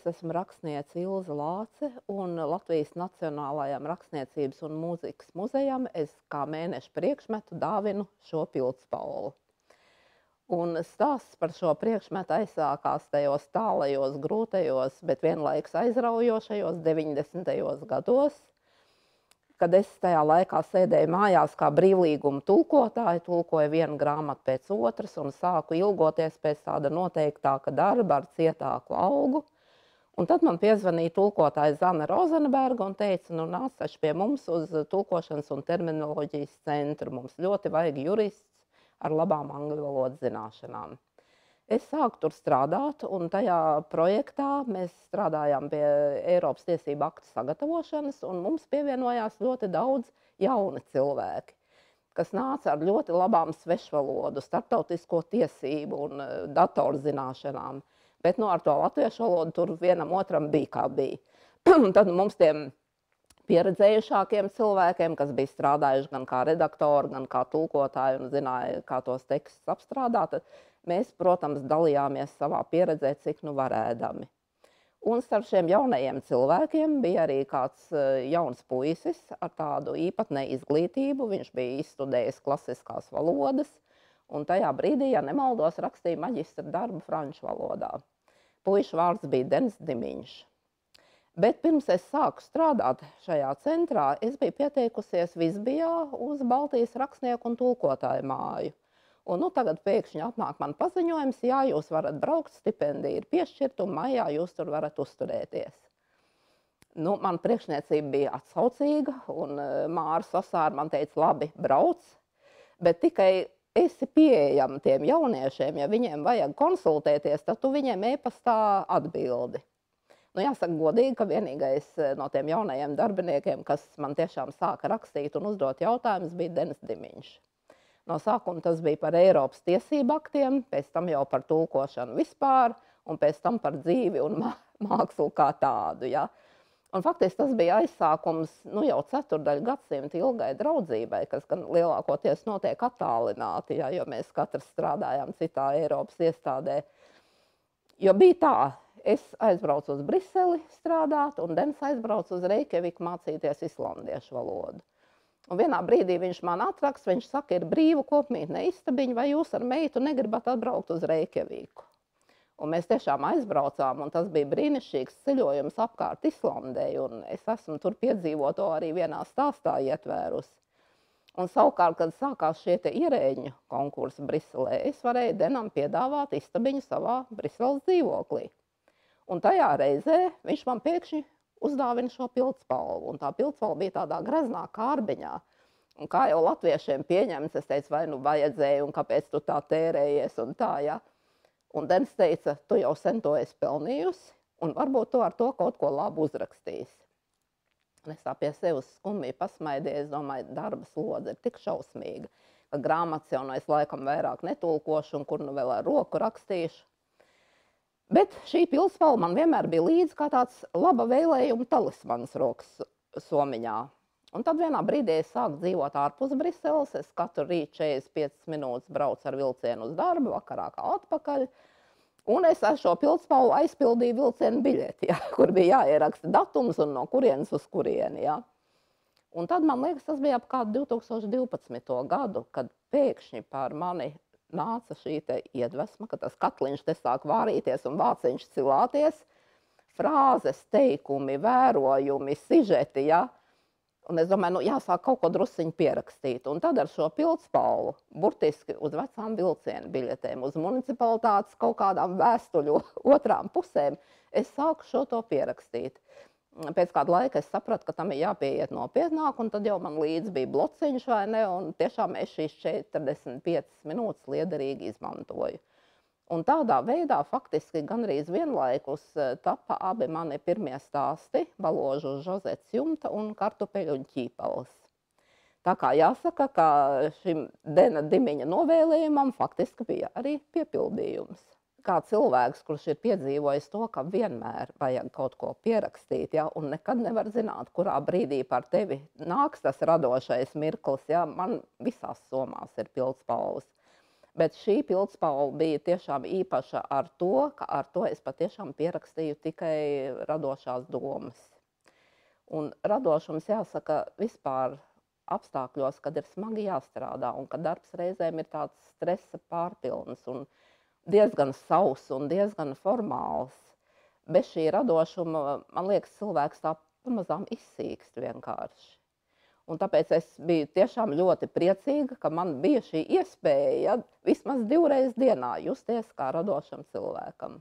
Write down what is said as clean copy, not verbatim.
Es esmu rakstniece Ilze Lāce, un Latvijas Nacionālajam Rakstniecības un mūzikas muzejam es kā mēneša priekšmetu dāvinu šo pildspalvu. Un stāsts par šo priekšmetu aizsākās tajos tālajos, grūtajos, bet vienlaikus aizraujošajos 90. gados, kad es tajā laikā sēdēju mājās kā brīvlīguma tulkotāja, tulkoju vienu grāmatu pēc otras un sāku ilgoties pēc tāda noteiktāka darba ar cietāku algu. Un tad man piezvanīja tulkotāja Zana Rozenberga un teica, nu nāc taču pie mums uz tulkošanas un terminoloģijas centru. Mums ļoti vajag jurists ar labām angļu valodas zināšanām. Es sāku tur strādāt, un tajā projektā mēs strādājām pie Eiropas tiesību aktu sagatavošanas, un mums pievienojās ļoti daudz jauni cilvēki, kas nāca ar ļoti labām svešvalodu, starptautisko tiesību un datorzināšanām. Bet ar to latviešu valodu tur vienam otram bija kā bija. Tad mums tiem pieredzējušākiem cilvēkiem, kas bija strādājuši gan kā redaktori, gan kā tulkotāji un zināja, kā tos tekstus apstrādāt, mēs, protams, dalījāmies savā pieredzē, cik nu varēdami. Un starp šiem jaunajiem cilvēkiem bija arī kāds jauns puisis ar tādu īpatnēju izglītību. Viņš bija izstudējis klasiskās valodas, un tajā brīdī, ja nemaldos, rakstīja maģistra darbu franču valodā. Puiša vārds bija Denis Dimiņš. Bet pirms es sāku strādāt šajā centrā, es biju pieteikusies Visbijā uz Baltijas rakstnieku un tulkotāju māju. Un tagad pēkšņi atnāk man paziņojums, jā, jūs varat braukt, stipendija ir piešķirta un maijā jūs tur varat uzturēties. Man priekšniecība bija atsaucīga un Māra Sasāra man teica, labi, brauc, bet tikai esi pieejama tiem jauniešiem, ja viņiem vajag konsultēties, tad tu viņiem e-pastā atbildi. Jāsaka godīgi, ka vienīgais no tiem jaunajiem darbiniekiem, kas man tiešām sāka rakstīt un uzdot jautājumus, bija Denis Dimiņš. No sākuma tas bija par Eiropas tiesību aktiem, pēc tam jau par tulkošanu vispār, un pēc tam par dzīvi un mākslu kā tādu. Ja? Un faktiski tas bija aizsākums jau ceturdaļu gadsimta ilgai draudzībai, kas gan lielākoties notiek attālināti, ja, jo mēs katrs strādājām citā Eiropas iestādē. Jo bija tā, es aizbraucu uz Briseli strādāt, un Denis aizbraucu uz Reikjaviku mācīties islandiešu valodu. Un vienā brīdī viņš man atraksta, viņš saka, ir brīva kopmītne istabiņa, vai jūs ar meitu negribat atbraukt uz Reikjaviku? Un mēs tiešām aizbraucām, un tas bija brīnišķīgs ceļojums apkārt Islandē, un es esmu tur piedzīvot to arī vienā stāstā ietvērusi. Un savukārt, kad sākās šie ierēģņu konkursi Briselē, es varēju Denam piedāvāt istabiņu savā Briseles dzīvoklī. Un tajā reizē viņš man pēkšņi uzdāvina šo pildspalvu, un tā pildspalva bija tādā greznā kārbiņā. Un kā jau latviešiem pieņemts, es teicu, vai nu vajadzēja, un kāpēc tu tā tērējies, un tā, ja. Un Denis teica, tu jau sen to esi pelnījusi, un varbūt tu ar to kaut ko labu uzrakstīsi. Un es tā pie sevis skumīgi pasmaidīju, es domāju, darba slodze ir tik šausmīga, ka grāmatas jau es laikam vairāk netulkošu, un kur nu vēl ar roku rakstīšu. Bet šī pildspalva man vienmēr bija līdzi kā tāds laba vēlējuma talismans rokas somiņā. Un tad vienā brīdī es sāku dzīvot ārpus Briseles, es katru rītu 45 minūtes braucu ar vilcienu uz darbu, vakarā kā atpakaļ. Un es ar šo pildspalvu aizpildīju vilcienu biļeti, ja, kur bija jāieraksta datums un no kurienes uz kurieni. Ja. Un tad, man liekas, tas bija ap kādu 2012. gadu, kad pēkšņi par mani nāca šī iedvesma, ka tas katliņš te sāk vārīties un vāciņš cilāties. Frāzes, teikumi, vērojumi, sižeti, ja. Un es domāju, jāsāk kaut ko drusciņu pierakstīt. Un tad ar šo pildspalvu, burtiski uz vecām vilcienu biļetēm, uz municipalitātes kaut kādām vēstuļu otrām pusēm, es sāku šo to pierakstīt. Pēc kāda laika es sapratu, ka tam ir jāpieiet nopietnāk, un tad jau man līdz bija blociņš vai ne, un tiešām es šīs 45 minūtes liederīgi izmantoju. Un tādā veidā faktiski gandrīz vienlaikus tapa abi mani pirmie stāsti, Baložu Žozets jumta un Kartupeļu un ķīpeles. Tā kā jāsaka, ka šim Dena Dimiņa novēlējumam faktiski bija arī piepildījums. Kā cilvēks, kurš ir piedzīvojis to, ka vienmēr vajag kaut ko pierakstīt, ja, un nekad nevar zināt, kurā brīdī par tevi nāks tas radošais mirklis, ja, man visās somās ir pildspalvas. Bet šī pildspalva bija tiešām īpaša ar to, ka ar to es patiešām pierakstīju tikai radošās domas. Un radošums, jāsaka, vispār apstākļos, kad ir smagi jāstrādā un kad darbs reizēm ir tāds stresa pārpilns un diezgan sauss un diezgan formāls. Bez šī radošuma, man liekas, cilvēks tā pamazām izsīkst vienkārši. Un tāpēc es biju tiešām ļoti priecīga, ka man bija šī iespēja vismaz 2 reizes dienā justies kā radošam cilvēkam.